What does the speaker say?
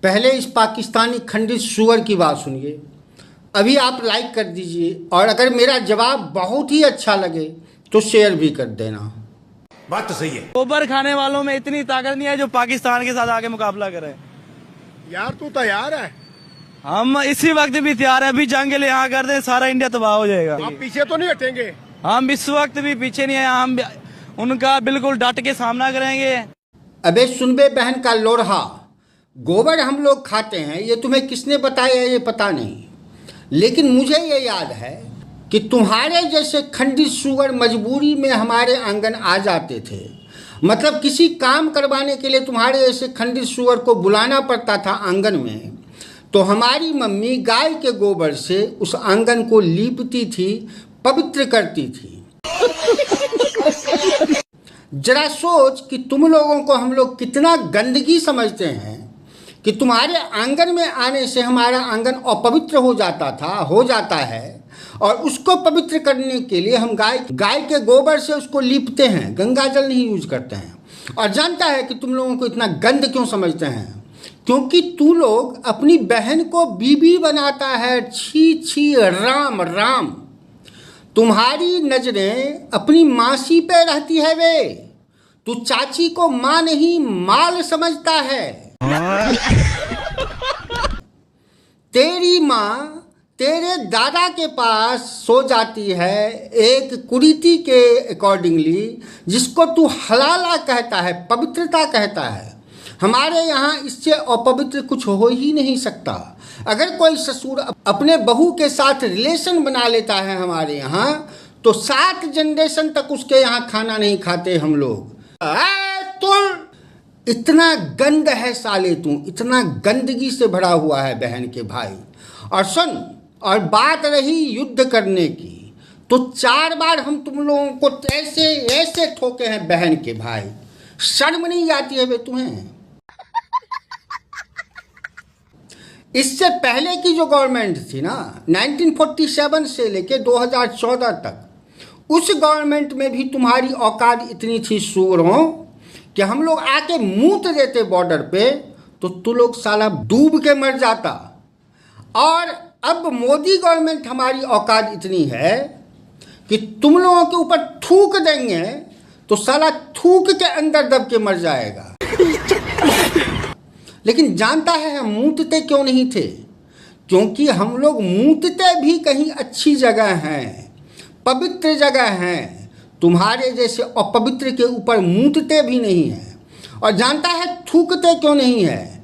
पहले इस पाकिस्तानी खंडित सुअर की बात सुनिए। अभी आप लाइक कर दीजिए और अगर मेरा जवाब बहुत ही अच्छा लगे तो शेयर भी कर देना। बात तो सही है। गोबर खाने वालों में इतनी ताकत नहीं है जो पाकिस्तान के साथ आके मुकाबला करें। यार तू तैयार है? हम इसी वक्त भी तैयार है। अभी जंग ले यहाँ कर दें सारा इंडिया तबाह हो जाएगा। आप पीछे तो नहीं हटेंगे? हम इस वक्त भी पीछे नहीं है। हम उनका बिल्कुल डट के सामना करेंगे। अबे सुनबे बहन का लोरहा, गोबर हम लोग खाते हैं ये तुम्हें किसने बताया ये पता नहीं, लेकिन मुझे ये याद है कि तुम्हारे जैसे खंडित सुअर मजबूरी में हमारे आंगन आ जाते थे। मतलब किसी काम करवाने के लिए तुम्हारे ऐसे खंडित सुअर को बुलाना पड़ता था आंगन में, तो हमारी मम्मी गाय के गोबर से उस आंगन को लीपती थी, पवित्र करती थी। जरा सोच कि तुम लोगों को हम लोग कितना गंदगी समझते हैं कि तुम्हारे आंगन में आने से हमारा आंगन अपवित्र हो जाता है और उसको पवित्र करने के लिए हम गाय के गोबर से उसको लीपते हैं, गंगा जल नहीं यूज करते हैं। और जानता है कि तुम लोगों को इतना गंद क्यों समझते हैं? क्योंकि तू लोग अपनी बहन को बीबी बनाता है। छी छी राम राम। तुम्हारी नजरें अपनी मासी पे रहती है वे। तू चाची को माँ नहीं माल समझता है। तेरी माँ तेरे दादा के पास सो जाती है एक कुरीति के अकॉर्डिंगली, जिसको तू हलाला कहता है, पवित्रता कहता है। हमारे यहाँ इससे अपवित्र कुछ हो ही नहीं सकता। अगर कोई ससुर अपने बहू के साथ रिलेशन बना लेता है हमारे यहाँ, तो 7 जनरेशन तक उसके यहाँ खाना नहीं खाते हम लोग। इतना गंद है साले तू, इतना गंदगी से भरा हुआ है बहन के भाई। और सुन, और बात रही युद्ध करने की, तो 4 बार हम तुम लोगों को ऐसे ठोके हैं बहन के भाई। शर्म नहीं आती है बे तुम्हें? इससे पहले की जो गवर्नमेंट थी ना, 1947 से लेके 2014 तक, उस गवर्नमेंट में भी तुम्हारी औकात इतनी थी सूरों कि हम लोग आके मूत देते बॉर्डर पे तो तू लोग साला डूब के मर जाता। और अब मोदी गवर्नमेंट हमारी औकात इतनी है कि तुम लोगों के ऊपर थूक देंगे तो साला थूक के अंदर दब के मर जाएगा। लेकिन जानता है हम मूतते क्यों नहीं थे? क्योंकि हम लोग मूतते भी कहीं अच्छी जगह हैं, पवित्र जगह हैं। तुम्हारे जैसे अपवित्र के ऊपर मूतते भी नहीं हैं। और जानता है थूकते क्यों नहीं है?